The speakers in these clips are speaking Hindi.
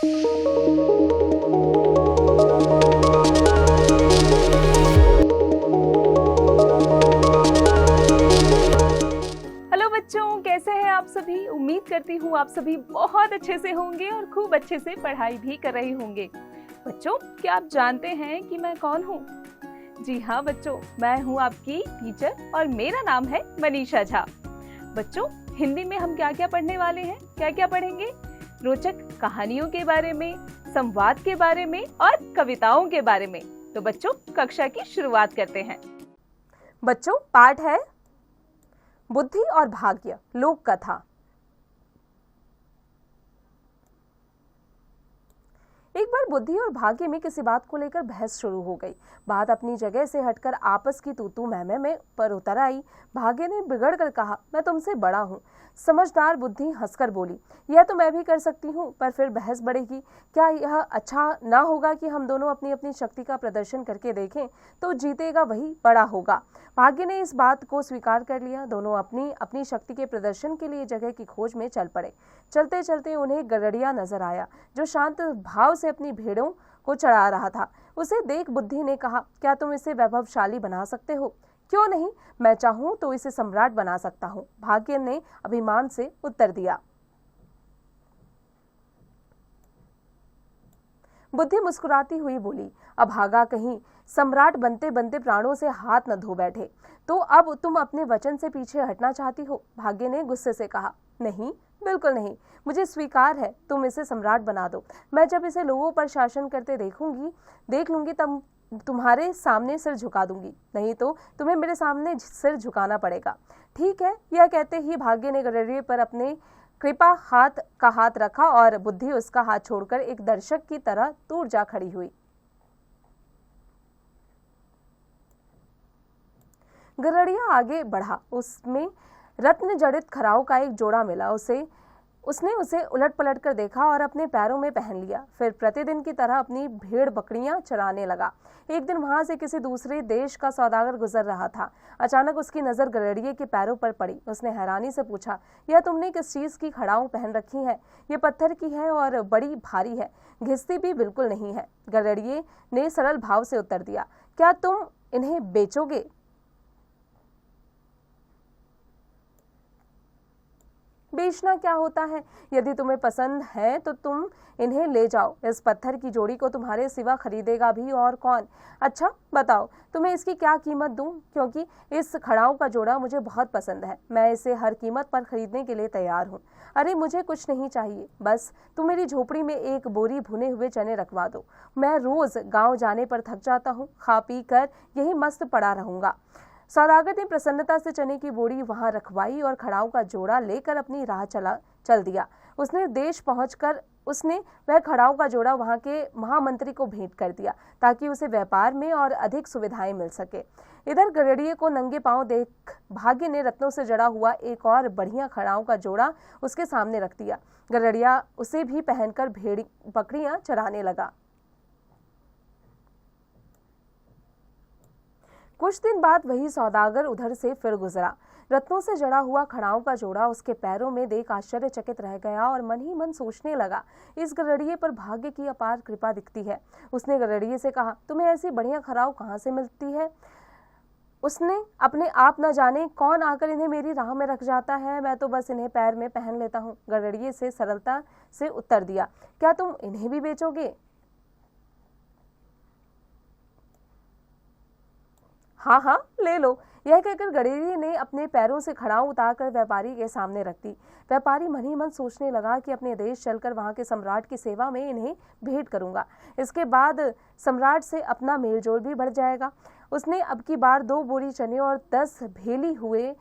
हेलो बच्चों, कैसे हैं आप सभी। उम्मीद करती हूँ आप सभी बहुत अच्छे से होंगे और खूब अच्छे से पढ़ाई भी कर रहे होंगे। बच्चों, क्या आप जानते हैं कि मैं कौन हूँ? जी हाँ बच्चों, मैं हूँ आपकी टीचर और मेरा नाम है मनीषा झा। बच्चों, हिंदी में हम क्या क्या पढ़ने वाले हैं? क्या क्या पढ़ेंगे? रोचक कहानियों के बारे में, संवाद के बारे में और कविताओं के बारे में। तो बच्चों, कक्षा की शुरुआत करते हैं। बच्चों, पाठ है बुद्धि और भाग्य, लोक कथा। एक बार बुद्धि और भाग्य में किसी बात को लेकर बहस शुरू हो गई। बात अपनी जगह से हटकर आपस की तू मैं में पर उतर आई। भाग्य ने बिगड़ कर कहा, मैं तुमसे बड़ा हूँ। समझदार बुद्धि हंसकर बोली, यह तो मैं भी कर सकती हूँ, पर फिर बहस बढ़ेगी। क्या यह अच्छा ना होगा कि हम दोनों अपनी अपनी शक्ति का प्रदर्शन करके देखें? तो जीतेगा वही बड़ा होगा। भाग्य ने इस बात को स्वीकार कर लिया। दोनों अपनी अपनी शक्ति के प्रदर्शन के लिए जगह की खोज में चल पड़े। चलते चलते उन्हें गड़रिया नजर आया, जो शांत भाव से अपनी भेड़ों को चढ़ा रहा था। उसे देख बुद्धि ने कहा, क्या तुम इसे वैभवशाली बना सकते हो? क्यों नहीं, मैं चाहूं तो इसे सम्राट बना सकता हूं। भाग्य ने अभिमान से उत्तर दिया। बुद्धि मुस्कुराती हुई बोली, अभागा कहीं, सम्राट बनते बनते प्राणों से हाथ न धो बैठे, तो अब तुम अपने वचन से पीछे हटना चाहती हो? भाग्य ने गुस्से से कहा, नहीं, बिल्कुल नहीं, मुझे स्वीकार है, तुम इसे सम्राट बना दो। मैं जब इसे लोगों पर शासन करते देख लूंगी तब तुम्हारे सामने सिर झुका दूंगी, नहीं तो तुम्हें मेरे सामने सिर झुकाना पड़ेगा। ठीक है। यह कहते ही भाग्य ने गड़रिये पर अपने कृपा हाथ रखा और बुद्धि उसका हाथ छोड़कर एक दर्शक की तरह दूर जा खड़ी हुई। गड़रिया आगे बढ़ा। उसमें रत्न जड़ित खराओं का एक जोड़ा मिला। उसने उसे उलट पलट कर देखा और अपने पैरों में पहन लिया। फिर प्रतिदिन की तरह अपनी भेड़ बकरियां चराने लगा। एक दिन वहां से किसी दूसरे देश का सौदागर गुजर रहा था। अचानक उसकी नजर गड़रिये के पैरों पर पड़ी। उसने हैरानी से पूछा, यह तुमने किस चीज की खड़ाऊं पहन रखी है? ये पत्थर की है और बड़ी भारी है, घिसती भी बिल्कुल नहीं है। गड़रिये ने सरल भाव से उत्तर दिया, क्या तुम इन्हें बेचोगे? बेचना क्या होता है? यदि तुम्हें पसंद है तो तुम इन्हें ले जाओ। इस पत्थर की जोड़ी को तुम्हारे सिवा खरीदेगा भी और कौन? अच्छा बताओ, तुम्हें इसकी क्या कीमत दूं? क्योंकि इस खड़ाऊ का जोड़ा मुझे बहुत पसंद है। मैं इसे हर कीमत पर खरीदने के लिए तैयार हूँ। अरे मुझे कुछ नहीं चाहिए, बस तुम मेरी झोपड़ी में एक बोरी भुने हुए चने रखवा दो। मैं रोज गाँव जाने पर थक जाता हूँ, खा पी कर यही मस्त पड़ा रहूंगा। सौदागर ने प्रसन्नता से चने की बोरी वहां रखवाई और खड़ाऊ का जोड़ा लेकर अपनी राह चल दिया। उसने देश पहुंचकर उसने वह खड़ाऊ का जोड़ा वहां के महामंत्री को भेंट कर दिया, ताकि उसे व्यापार में और अधिक सुविधाएं मिल सके। इधर गड़रिये को नंगे पांव देख भाग्य ने रत्नों से जड़ा हुआ एक और बढ़िया खड़ाऊ का जोड़ा उसके सामने रख दिया। गड़रिया उसे भी पहनकर बकरियां चराने लगा। कुछ दिन बाद वही सौदागर उधर से फिर गुजरा। रत्नों से जड़ा हुआ खड़ाऊ का जोड़ा उसके पैरों में देख आश्चर्यचकित रह गया और मन ही मन सोचने लगा, इस गड़रिये पर भाग्य की अपार कृपा दिखती है। उसने गड़रिये से कहा, तुम्हें ऐसी बढ़िया खड़ाऊ कहाँ से मिलती है? उसने अपने आप न जाने कौन आकर इन्हें मेरी राह में रख जाता है, मैं तो बस इन्हें पैर में पहन लेता हूँ। गड़रिये से सरलता से उत्तर दिया, क्या तुम इन्हें भी बेचोगे? हाँ हाँ, ले लो। यह कहकर गड़रिये ने अपने पैरों से खड़ाऊ उतारकर व्यापारी के सामने रख दी। व्यापारी मन ही मन सोचने लगा कि अपने देश चलकर वहां के सम्राट की सेवा में इन्हें भेंट करूंगा। इसके बाद सम्राट से अपना मेलजोल भी बढ़ जाएगा। उसने अब की बार 2 बोरी चने और 10 भेली हुए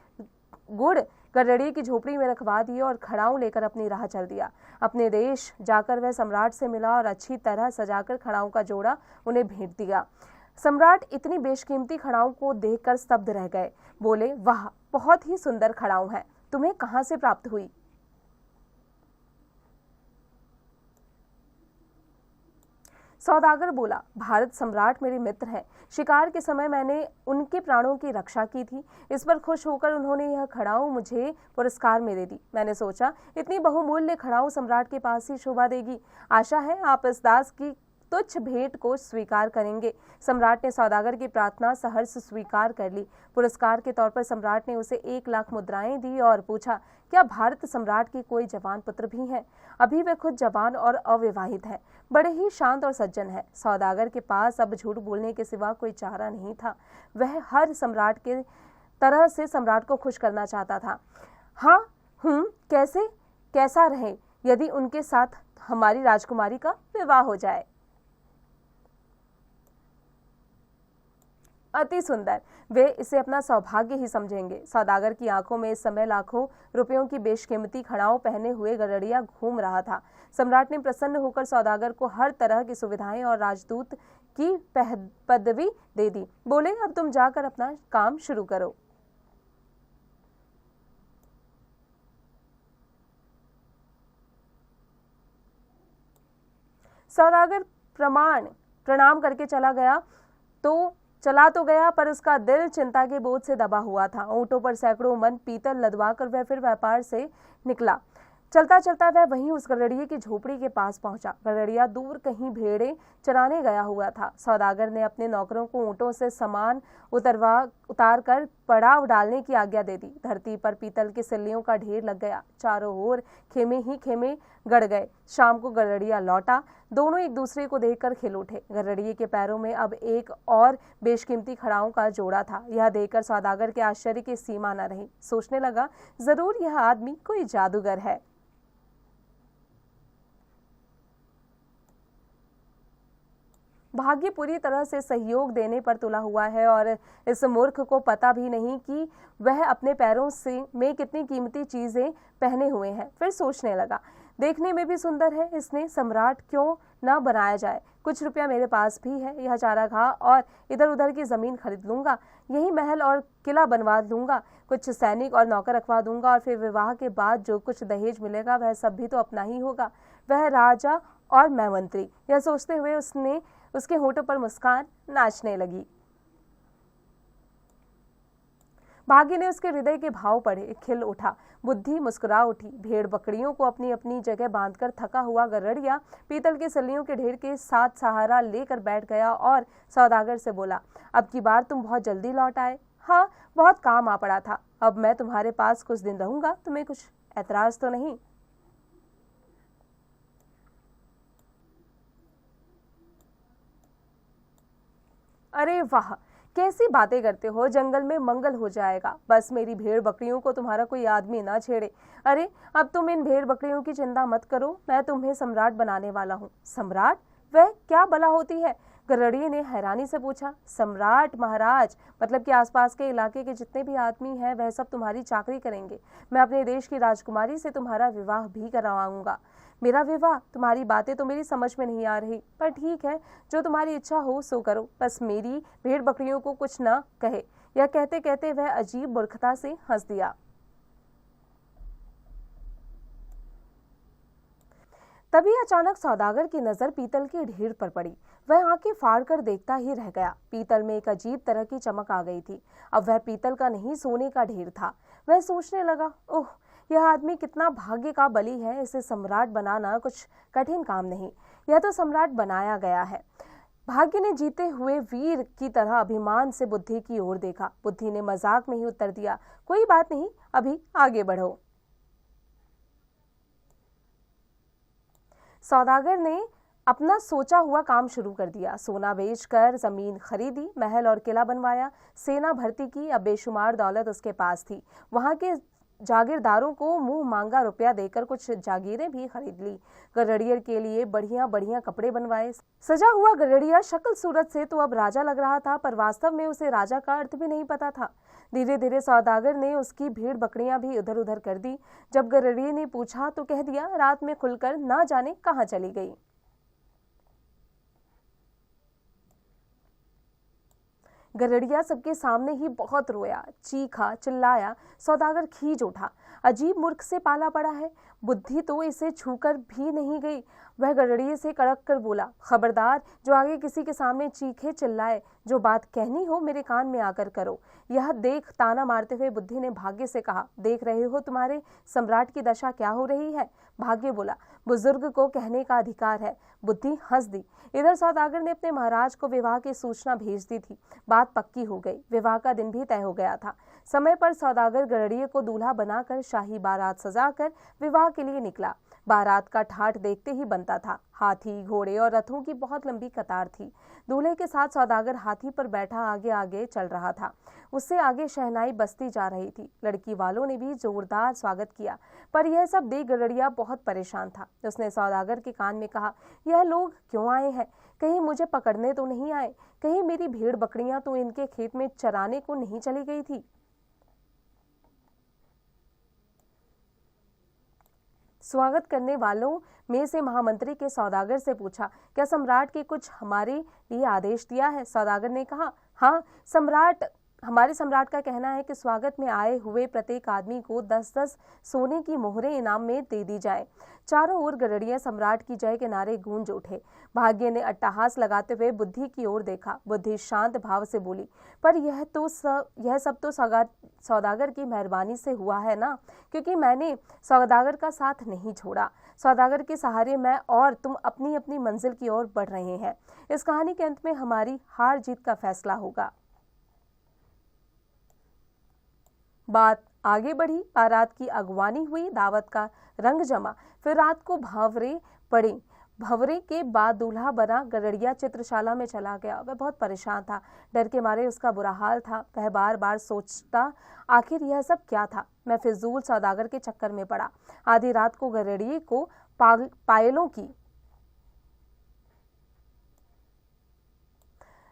गुड़ गड़रिये की झोपड़ी में रखवा दिए और खड़ाऊ लेकर अपनी राह चल दिया। अपने देश जाकर वह सम्राट से मिला और अच्छी तरह सजाकर खड़ाऊ का जोड़ा उन्हें भेंट दिया। सम्राट इतनी बेशकीमती खड़ाऊ को देखकर स्तब्ध रह गए। बोले, वाह, बहुत ही सुंदर खड़ाऊ है, तुम्हें कहां से प्राप्त हुई? सौदागर बोला, भारत सम्राट मेरे मित्र हैं। शिकार के समय मैंने उनके प्राणों की रक्षा की थी। इस पर खुश होकर उन्होंने यह खड़ाऊ मुझे पुरस्कार में दे दी। मैंने सोचा इतनी बहुमूल्य खड़ाऊ सम्राट के पास ही शोभा देगी। आशा है आप इस दास की तुच्छ भेंट को स्वीकार करेंगे। सम्राट ने सौदागर की प्रार्थना सहर्ष स्वीकार कर ली। पुरस्कार के तौर पर सम्राट ने उसे 1 लाख मुद्राएं दी और पूछा, क्या भारत सम्राट के कोई जवान पुत्र भी हैं? अभी वे खुद जवान और अविवाहित हैं। बड़े ही शांत और सज्जन है। सौदागर के पास अब झूठ बोलने के सिवा कोई चारा नहीं था। वह हर सम्राट के तरह से सम्राट को खुश करना चाहता था। हाँ, कैसे कैसा रहे यदि उनके साथ हमारी राजकुमारी का विवाह हो जाए। अति सुंदर, वे इसे अपना सौभाग्य ही समझेंगे। सौदागर की आंखों में इस समय लाखों रुपयों की बेशकीमती खड़ाऊ पहने हुए गरड़िया घूम रहा था। सम्राट ने प्रसन्न होकर सौदागर को हर तरह की सुविधाएं और राजदूत की पदवी दे दी। बोले, अब तुम जाकर अपना काम शुरू करो। सौदागर प्रणाम करके चला तो गया पर उसका दिल चिंता के बोझ से दबा हुआ था। ऊंटों पर सैकड़ों मन पीतल लदवाकर वह फिर व्यापार से निकला। चलता चलता वह वहीं उस गरड़िए की झोपड़ी के पास पहुंचा। गरड़िया दूर कहीं भेड़ें चराने गया हुआ था। सौदागर ने अपने नौकरों को ऊंटों से सामान उतार कर पड़ाव डालने की आज्ञा दे दी। धरती पर पीतल की सिल्लियों का ढेर लग गया। चारों ओर खेमे ही खेमे गड़ गए। शाम को गरड़िया लौटा। दोनों एक दूसरे को देखकर खिल उठे। गरड़िए के पैरों में अब एक और बेशकीमती खड़ाओं का जोड़ा था। यह देखकर सौदागर के आश्चर्य की सीमा न रही। सोचने लगा, जरूर यह आदमी कोई जादूगर है। भाग्य पूरी तरह से सहयोग देने पर तुला हुआ है और इस मूर्ख को पता भी नहीं कि वह अपने पैरों में कितनी कीमती चीजें पहने हुए हैं। फिर सोचने लगा, देखने में भी सुंदर है, इसने सम्राट क्यों ना बनाया जाए। कुछ रुपया मेरे पास भी है। यह चारागाह और इधर उधर की जमीन खरीद लूंगा। यही महल और किला बनवा लूंगा। कुछ सैनिक और नौकर रखवा दूंगा और फिर विवाह के बाद जो कुछ दहेज मिलेगा वह सब भी तो अपना ही होगा। वह राजा और मैं मंत्री। यह सोचते हुए उसके होठों पर मुस्कान नाचने लगी। भाग्य ने उसके हृदय के भाव पढ़े। खिल उठा। बुद्धि मुस्कुरा उठी। भेड़ बकरियों को अपनी अपनी जगह बांधकर थका हुआ गरड़िया पीतल के सल्लियों के ढेर के साथ सहारा लेकर बैठ गया और सौदागर से बोला, अब की बार तुम बहुत जल्दी लौट आए। हाँ, बहुत काम आ पड़ा था। अब मैं तुम्हारे पास कुछ दिन रहूंगा। तुम्हें कुछ ऐतराज तो नहीं? अरे वाह, कैसी बातें करते हो। जंगल में मंगल हो जाएगा। बस मेरी भेड़ बकरियों को तुम्हारा कोई आदमी ना छेड़े। अरे अब तुम इन भेड़ बकरियों की चिंता मत करो। मैं तुम्हें सम्राट बनाने वाला हूँ। सम्राट? वह क्या भला होती है? गरड़िए ने हैरानी से पूछा। सम्राट महाराज, मतलब कि आसपास के इलाके के जितने भी आदमी हैं वह सब तुम्हारी चाकरी करेंगे। मैं अपने देश की राजकुमारी से तुम्हारा विवाह भी करवाऊंगा। मेरा विवाह? तुम्हारी बातें तो मेरी समझ में नहीं आ रही, पर ठीक है, जो तुम्हारी इच्छा हो सो करो। बस मेरी भेड़ बकरियों को कुछ न कहे। यह कहते कहते वह अजीब मूर्खता से हंस दिया। तभी अचानक सौदागर की नजर पीतल के ढेर पर पड़ी। वह आंखें फाड़ कर देखता ही रह गया। पीतल में एक अजीब तरह की चमक आ गई थी। अब वह पीतल का नहीं, सोने का ढेर था। वह सोचने लगा, ओह, यह आदमी कितना भाग्य का बली है। इसे सम्राट बनाना कुछ कठिन काम नहीं। यह तो सम्राट बनाया गया है। भाग्य ने जीते हुए वीर की तरह अभिमान से बुद्धि की ओर देखा। बुद्धि ने मजाक में ही उत्तर दिया, कोई बात नहीं, अभी आगे बढ़ो। सौदागर ने अपना सोचा हुआ काम शुरू कर दिया। सोना बेचकर जमीन खरीदी, महल और किला बनवाया, सेना भर्ती की। अब बेशुमार दौलत उसके पास थी। वहां के जागीरदारों को मुंह मांगा रुपया देकर कुछ जागीरें भी खरीद ली। गरड़िया के लिए बढ़िया बढ़िया कपड़े बनवाए। सजा हुआ गरड़िया शक्ल सूरत से तो अब राजा लग रहा था, पर वास्तव में उसे राजा का अर्थ भी नहीं पता था। धीरे धीरे सौदागर ने उसकी भेड़ बकरियां भी इधर उधर कर दी। जब गरड़िए ने पूछा तो कह दिया, रात में खुलकर ना जाने कहां चली गई। गरड़िया सबके सामने ही बहुत रोया, चीखा, चिल्लाया। सौदागर खींच उठा। अजीब मूर्ख से पाला पड़ा है। बुद्धि तो इसे छूकर भी नहीं गई। वह गडरिये से कड़क कर बोला, खबरदार, जो आगे किसी के सामने चीखे चिल्लाए, जो बात कहनी हो मेरे कान में आकर करो। यह देख ताना मारते हुए बुद्धि ने भाग्य से कहा, देख रहे हो तुम्हारे सम्राट की दशा क्या हो रही है। भाग्य बोला, बुजुर्ग को कहने का अधिकार है। बुद्धि हंस दी। इधर सौदागर ने अपने महाराज को विवाह की सूचना भेज दी थी। बात पक्की हो गई। विवाह का दिन भी तय हो गया था। समय पर सौदागर गडरिये को दूल्हा बनाकर शाही बारात सजाकर विवाह के लिए निकला। बारात का ठाठ देखते ही बनता था। हाथी, घोड़े और रथों की बहुत लंबी कतार थी। दूल्हे के साथ सौदागर हाथी पर बैठा आगे आगे चल रहा था। उससे आगे शहनाई बजती जा रही थी। लड़की वालों ने भी जोरदार स्वागत किया, पर यह सब देख गडरिया बहुत परेशान था। उसने सौदागर के कान में कहा, यह लोग क्यों आए हैं? कहीं मुझे पकड़ने तो नहीं आए? कहीं मेरी भेड़ बकरियां तो इनके खेत में चराने को नहीं चली गई थी? स्वागत करने वालों में से महामंत्री के सौदागर से पूछा, क्या सम्राट के कुछ हमारे लिए आदेश दिया है? सौदागर ने कहा, हाँ, हमारे सम्राट का कहना है कि स्वागत में आए हुए प्रत्येक आदमी को 10-10 सोने की मोहरें इनाम में दे दी जाए। चारों ओर गडरिया सम्राट की जय के नारे गूंज उठे। भाग्य ने अट्टहास लगाते हुए बुद्धि की ओर देखा। बुद्धि शांत भाव से बोली, पर यह सब तो सौदागर की मेहरबानी से हुआ है ना, क्योंकि मैंने सौदागर का साथ नहीं छोड़ा। सौदागर के सहारे मैं और तुम अपनी अपनी मंजिल की ओर बढ़ रहे हैं। इस कहानी के अंत में हमारी हार जीत का फैसला होगा। बात आगे बढ़ी। बारात की अगवानी हुई। दावत का रंग जमा। फिर रात को भंवरे पड़े। भंवरे के बाद दूल्हा बना गडरिया चित्रशाला में चला गया। वह बहुत परेशान था। डर के मारे उसका बुरा हाल था। वह बार बार सोचता, आखिर यह सब क्या था? मैं फिजूल सौदागर के चक्कर में पड़ा। आधी रात को गडरिये को पायलों की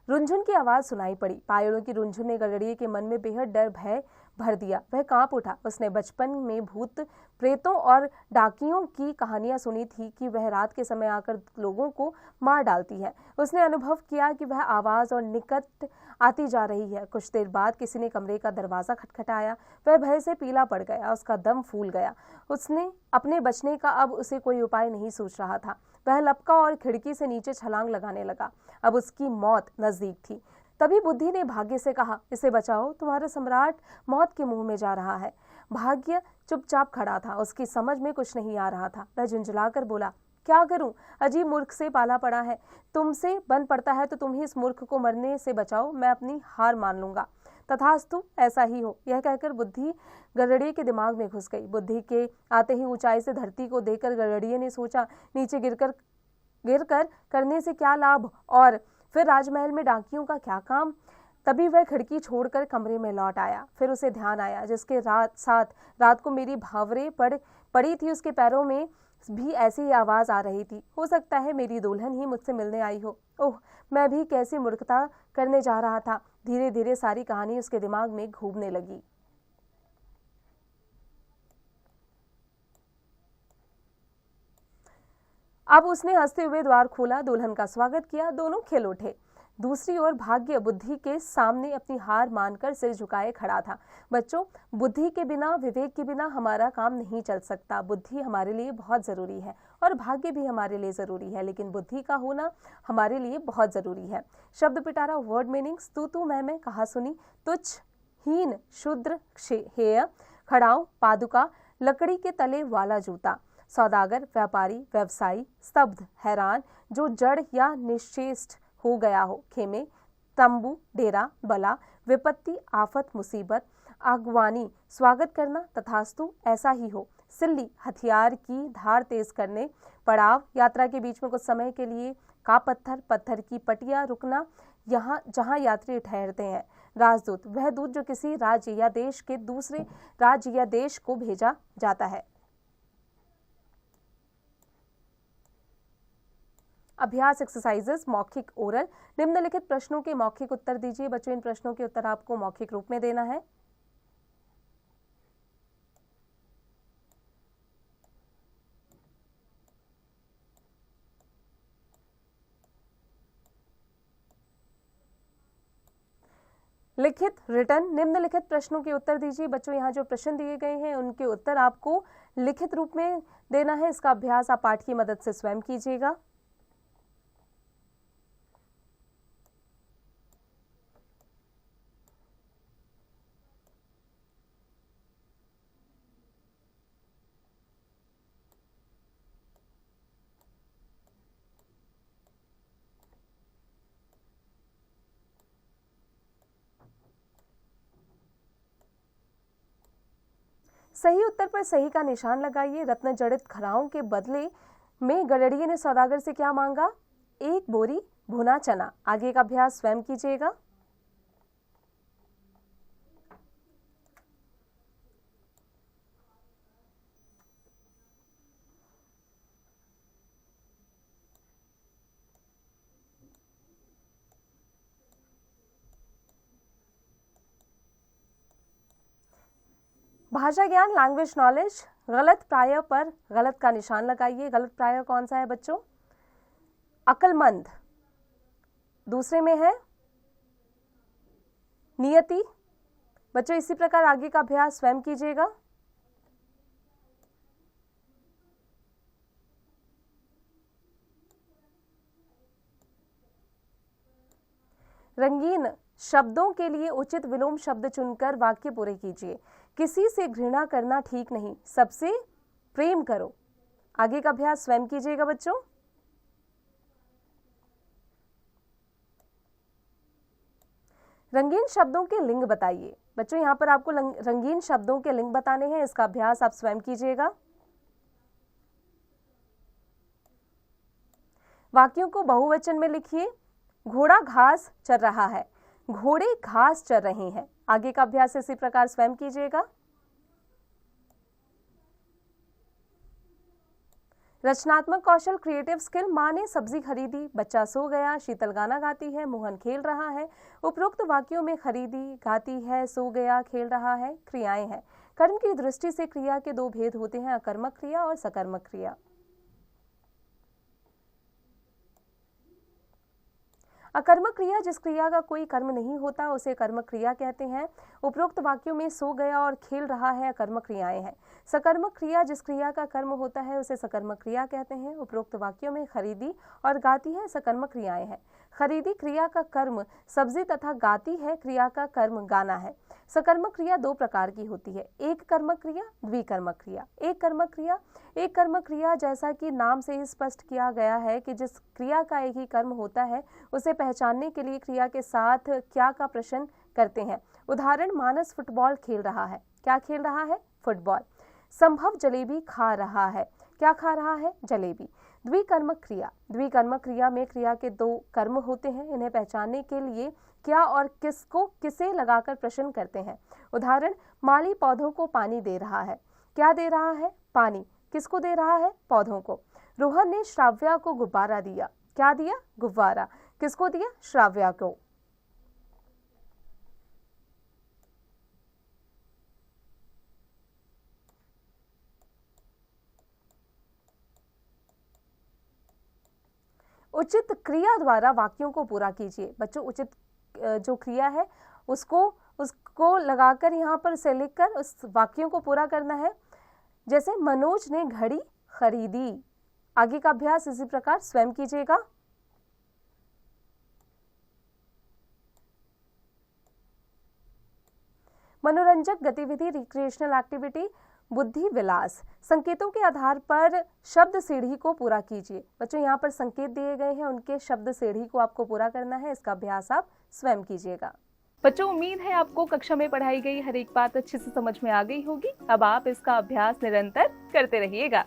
रुंझुन की आवाज सुनाई पड़ी। पायलों की रुंझुन ने गडरिये के मन में बेहद डर भय भर दिया। वह कांप उठा। उसने बचपन में भूत प्रेतों और डाकियों की कहानियां सुनी थी कि वह रात के समय आकर लोगों को मार डालती है। उसने अनुभव किया कि वह आवाज और निकट आती जा रही है। कुछ देर बाद किसी ने कमरे का दरवाजा खटखटाया। वह भय से पीला पड़ गया। उसका दम फूल गया। उसने अपने बचने का अब उसे कोई उपाय नहीं सोच रहा था। वह लपका और खिड़की से नीचे छलांग लगाने लगा। अब उसकी मौत नजदीक थी। तभी बुद्धि ने भाग्य से कहा, इसे बचाओ, तुम्हारा सम्राट मौत के मुंह में जा रहा है। भाग्य चुपचाप खड़ा था। उसकी समझ में कुछ नहीं आ रहा था। वह झुंझलाकर बोला, क्या करूं? अजीब मूर्ख से पाला पड़ा है। तुमसे बन पड़ता है तो तुम ही इस मूर्ख को मरने से बचाओ। मैं अपनी हार मान लूंगा। तथास्तु, ऐसा ही हो। यह कहकर बुद्धि गडरिये के दिमाग में घुस गई। बुद्धि के आते ही ऊंचाई से धरती को देखकर गडरिये ने सोचा, नीचे गिरकर करने से क्या लाभ, और फिर राजमहल में डाकियों का क्या काम? तभी वह खिड़की छोड़कर कमरे में लौट आया। फिर उसे ध्यान आया, जिसके साथ रात को मेरी भावरे पड़ी थी, उसके पैरों में भी ऐसी ही आवाज आ रही थी। हो सकता है मेरी दुल्हन ही मुझसे मिलने आई हो। ओह, मैं भी कैसी मूर्खता करने जा रहा था। धीरे धीरे सारी कहानी उसके दिमाग में घूमने लगी। अब उसने हंसते हुए द्वार खोला, दुल्हन का स्वागत किया। दोनों खिल उठे। दूसरी ओर भाग्य बुद्धि के सामने अपनी हार मानकर सिर झुकाए खड़ा था। बच्चों, बुद्धि के बिना, विवेक के बिना हमारा काम नहीं चल सकता। बुद्धि हमारे लिए बहुत जरूरी है और भाग्य भी हमारे लिए जरूरी है, लेकिन बुद्धि का होना हमारे लिए बहुत जरूरी है। शब्द पिटारा, वर्ड मीनिंग्स, तू मैं, कहा सुनी, तुच्छ, हीन, शूद्र, हेय, खड़ाऊ, पादुका, लकड़ी के तले वाला जूता, सौदागर, व्यापारी, व्यवसायी, स्तब्ध, हैरान, जो जड़ या निश्चेष्ट हो गया हो, खेमे, तंबू, डेरा, बला, विपत्ति, आफत, मुसीबत, आगवानी, स्वागत करना, तथास्तु, ऐसा ही हो, सिल्ली, हथियार की धार तेज करने, पड़ाव, यात्रा के बीच में कुछ समय के लिए का पत्थर की पटिया, रुकना यहाँ जहाँ यात्री ठहरते हैं, राजदूत, वह दूत जो किसी राज्य या देश के दूसरे राज्य या देश को भेजा जाता है। अभ्यास एक्सरसाइजेस, मौखिक ओरल। निम्नलिखित प्रश्नों के मौखिक उत्तर दीजिए। बच्चों, इन प्रश्नों के उत्तर आपको मौखिक रूप में देना है। लिखित रिटर्न निम्नलिखित प्रश्नों के उत्तर दीजिए। बच्चों यहाँ जो प्रश्न दिए गए हैं उनके उत्तर आपको लिखित रूप में देना है। इसका अभ्यास आप पाठ की मदद से स्वयं कीजिएगा। सही उत्तर पर सही का निशान लगाइए। रत्न जड़ित खराओं के बदले में गडरिये ने सौदागर से क्या मांगा? 1 बोरी भुना चना। आगे का अभ्यास स्वयं कीजिएगा। भाषा ज्ञान लैंग्वेज नॉलेज गलत प्राय पर गलत का निशान लगाइए। गलत प्राय कौन सा है बच्चों? अक्लमंद। दूसरे में है नियति। बच्चों इसी प्रकार आगे का अभ्यास स्वयं कीजिएगा। रंगीन शब्दों के लिए उचित विलोम शब्द चुनकर वाक्य पूरे कीजिए। किसी से घृणा करना ठीक नहीं, सबसे प्रेम करो। आगे का अभ्यास स्वयं कीजिएगा बच्चों। रंगीन शब्दों के लिंग बताइए। बच्चों यहां पर आपको रंगीन शब्दों के लिंग बताने हैं। इसका अभ्यास आप स्वयं कीजिएगा। वाक्यों को बहुवचन में लिखिए। घोड़ा घास चर रहा है, घोड़े घास चर रहे हैं। आगे का अभ्यास इसी प्रकार स्वयं कीजिएगा। रचनात्मक कौशल क्रिएटिव स्किल। मां ने सब्जी खरीदी, बच्चा सो गया, शीतल गाना गाती है, मोहन खेल रहा है। उपरोक्त वाक्यों में खरीदी, गाती है, सो गया, खेल रहा है क्रियाएं हैं। कर्म की दृष्टि से क्रिया के 2 भेद होते हैं, अकर्मक क्रिया और सकर्मक क्रिया। अकर्मक क्रिया जिस क्रिया का कोई कर्म नहीं होता उसे कर्मक क्रिया कहते हैं। उपरोक्त वाक्यों में सो गया और खेल रहा है अकर्मक क्रियाएं हैं। सकर्मक क्रिया जिस क्रिया का कर्म होता है उसे सकर्मक क्रिया कहते हैं। उपरोक्त वाक्यों में खरीदी और गाती है सकर्मक क्रियाएं हैं। खरीदी क्रिया का कर्म सब्जी तथा गाती है क्रिया का कर्म गाना है। सकर्मक क्रिया 2 प्रकार की होती है, एक कर्मक क्रिया, द्विकर्मक क्रिया। एक कर्मक क्रिया जैसा कि नाम से ही स्पष्ट किया गया है कि जिस क्रिया का एक ही कर्म होता है उसे पहचानने के लिए क्रिया के साथ क्या का प्रश्न करते हैं। उदाहरण, मानस फुटबॉल खेल रहा है। क्या खेल रहा है? फुटबॉल। संभव जलेबी खा रहा है। क्या खा रहा है? जलेबी। द्विकर्मक क्रिया में क्रिया के 2 कर्म होते हैं। इन्हें पहचानने के लिए क्या और किसको किसे लगाकर प्रश्न करते हैं। उदाहरण, माली पौधों को पानी दे रहा है। क्या दे रहा है? पानी। किसको दे रहा है? पौधों को। रोहन ने श्राव्या को गुब्बारा दिया। क्या दिया? गुब्बारा। किसको दिया? श्राव्या को। उचित क्रिया द्वारा वाक्यों को पूरा कीजिए। बच्चों उचित जो क्रिया है उसको लगाकर यहाँ पर से लिखकर उस वाक्यों को पूरा करना है। जैसे मनोज ने घड़ी खरीदी। आगे का अभ्यास इसी प्रकार स्वयं कीजिएगा। मनोरंजक गतिविधि, रिक्रिएशनल एक्टिविटी, बुद्धि विलास। संकेतों के आधार पर शब्द सीढ़ी को पूरा कीजिए। बच्चों यहाँ पर संकेत दिए गए हैं, उनके शब्द सीढ़ी को आपको पूरा करना है। इसका अभ्यास आप स्वयं कीजिएगा। बच्चों उम्मीद है आपको कक्षा में पढ़ाई गई हर एक बात अच्छे से समझ में आ गई होगी। अब आप इसका अभ्यास निरंतर करते रहिएगा।